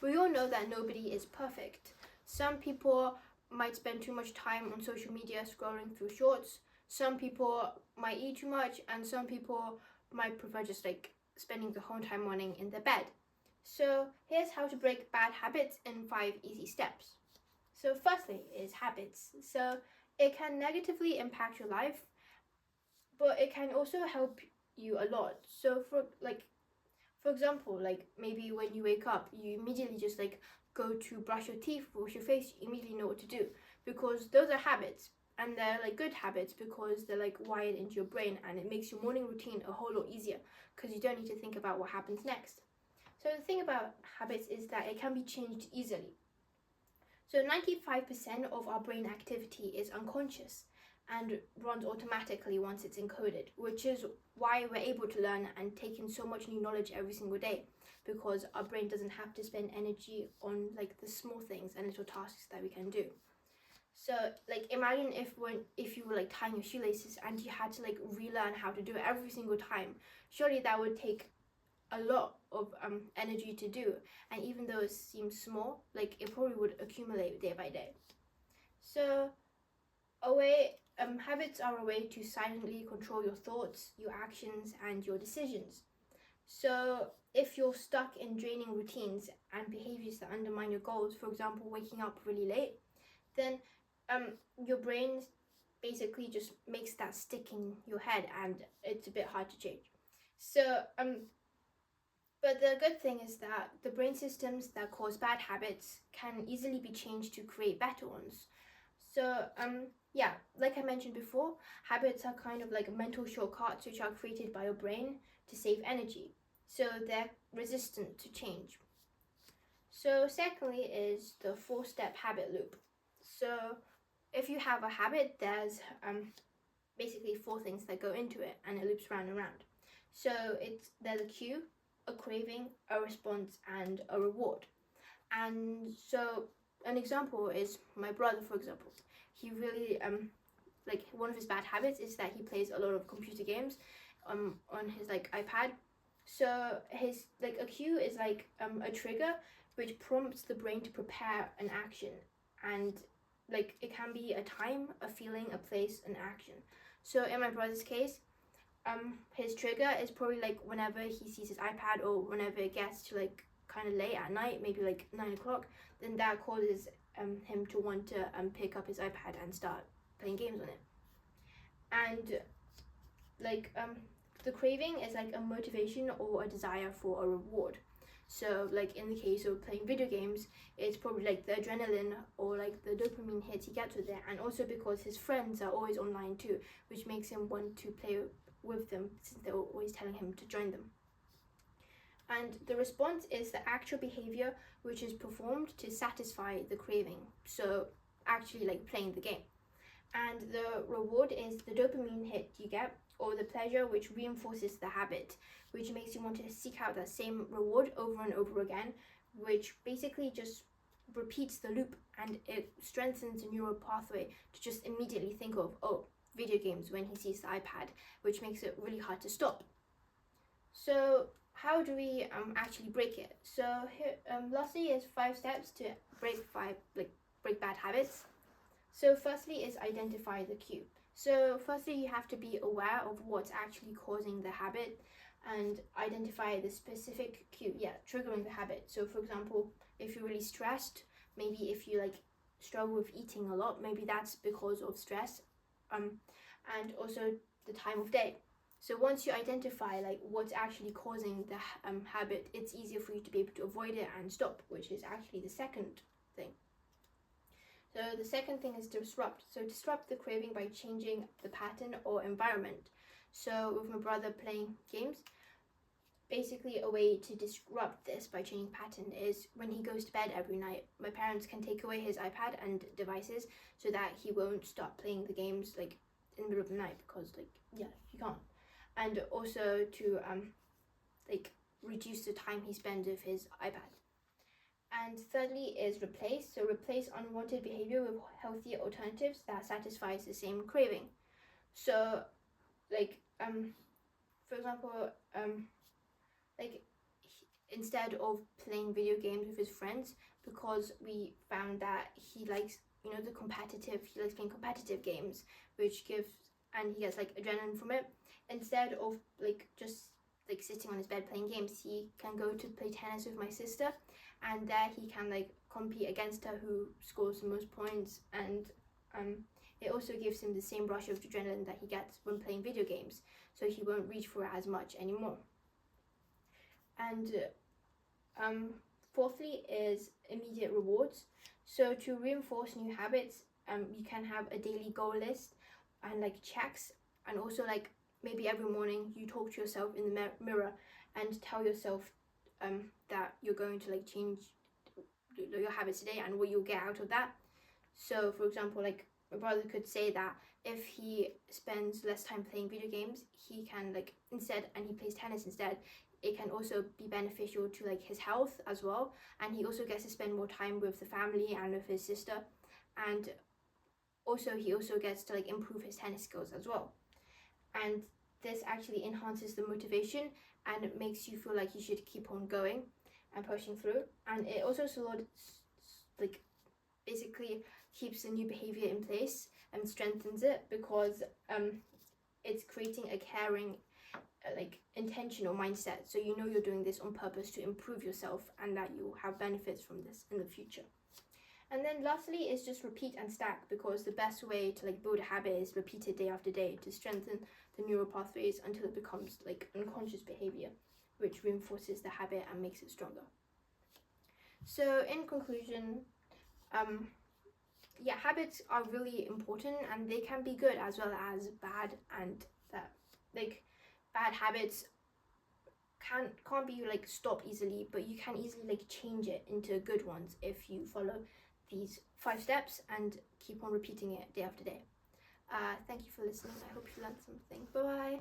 we all know that nobody is perfect. Some people might spend too much time on social media scrolling through shorts. Some people might eat too much, and some people might prefer just like spending the whole time morning in their bed. So here's how to break bad habits in 5 easy steps. So firstly is habits. So it can negatively impact your life, but it can also help you a lot. So for example, like maybe when you wake up, you immediately just like go to brush your teeth, wash your face, you immediately know what to do, because those are habits, and they're like good habits because they're like wired into your brain, and it makes your morning routine a whole lot easier because you don't need to think about what happens next. So the thing about habits is that it can be changed easily. So 95% of our brain activity is unconscious and runs automatically once it's encoded, which is why we're able to learn and take in so much new knowledge every single day, because our brain doesn't have to spend energy on like the small things and little tasks that we can do. So like imagine if you were like tying your shoelaces and you had to like relearn how to do it every single time. Surely that would take a lot of energy to do, and even though it seems small, like it probably would accumulate day by day. So habits are a way to silently control your thoughts, your actions, and your decisions. So if you're stuck in draining routines and behaviors that undermine your goals, for example waking up really late, then your brain basically just makes that stick in your head, and it's a bit hard to change. So but the good thing is that the brain systems that cause bad habits can easily be changed to create better ones. So yeah, like I mentioned before, habits are kind of like mental shortcuts which are created by your brain to save energy. So they're resistant to change. So secondly is the 4-step habit loop. So if you have a habit, there's basically 4 things that go into it, and it loops round and round. So there's a cue, a craving, a response, and a reward. And so an example is my brother, for example. He really like one of his bad habits is that he plays a lot of computer games on his like iPad. So his like a cue is like a trigger which prompts the brain to prepare an action, and like it can be a time, a feeling, a place, an action. So in my brother's case, his trigger is probably like whenever he sees his iPad, or whenever it gets to like kind of late at night, maybe like 9 o'clock, then that causes him to want to pick up his iPad and start playing games on it. And like the craving is like a motivation or a desire for a reward. So like in the case of playing video games, it's probably like the adrenaline or like the dopamine hits he gets with it, and also because his friends are always online too, which makes him want to play with them since they're always telling him to join them. And the response is the actual behavior which is performed to satisfy the craving, so actually like playing the game. And the reward is the dopamine hit you get, or the pleasure which reinforces the habit, which makes you want to seek out that same reward over and over again, which basically just repeats the loop, and it strengthens the neural pathway to just immediately think of, oh, video games when he sees the iPad, which makes it really hard to stop. So how do we actually break it? So here, lastly is 5 steps to break bad habits. So firstly is identify the cue. So firstly you have to be aware of what's actually causing the habit and identify the specific cue, triggering the habit. So for example, if you're really stressed, maybe if you like struggle with eating a lot, maybe that's because of stress, and also the time of day. So once you identify like what's actually causing the habit, it's easier for you to be able to avoid it and stop, which is actually the second thing. So the second thing is disrupt. So disrupt the craving by changing the pattern or environment. So with my brother playing games, basically a way to disrupt this by changing pattern is when he goes to bed every night, my parents can take away his iPad and devices so that he won't start playing the games like in the middle of the night, because like he can't. And also to like reduce the time he spends with his iPad. And thirdly is replace. So replace unwanted behavior with healthier alternatives that satisfies the same craving. So like for example like instead of playing video games with his friends, because we found that he likes, you know, he likes playing competitive games, which gives, and he gets like adrenaline from it. Instead of like just like sitting on his bed playing games, he can go to play tennis with my sister, and there he can like compete against her who scores the most points, and it also gives him the same rush of adrenaline that he gets when playing video games, so he won't reach for it as much anymore. And fourthly is immediate rewards. So to reinforce new habits, you can have a daily goal list and like checks, and also like maybe every morning you talk to yourself in the mirror and tell yourself that you're going to like change your habits today and what you'll get out of that. So for example, like my brother could say that if he spends less time playing video games, he can like instead, and he plays tennis instead, it can also be beneficial to like his health as well, and he also gets to spend more time with the family and with his sister, and also he also gets to like improve his tennis skills as well. And this actually enhances the motivation and it makes you feel like you should keep on going and pushing through. And it also like basically keeps the new behavior in place and strengthens it, because it's creating a caring like intentional mindset, so you know you're doing this on purpose to improve yourself and that you'll have benefits from this in the future. And then lastly is just repeat and stack, because the best way to like build a habit is repeat it day after day to strengthen the neural pathways until it becomes like unconscious behavior, which reinforces the habit and makes it stronger. So in conclusion, habits are really important, and they can be good as well as bad, and that like bad habits can't be like stopped easily, but you can easily like change it into good ones if you follow these 5 steps and keep on repeating it day after day. Thank you for listening. I hope you learned something. Bye bye.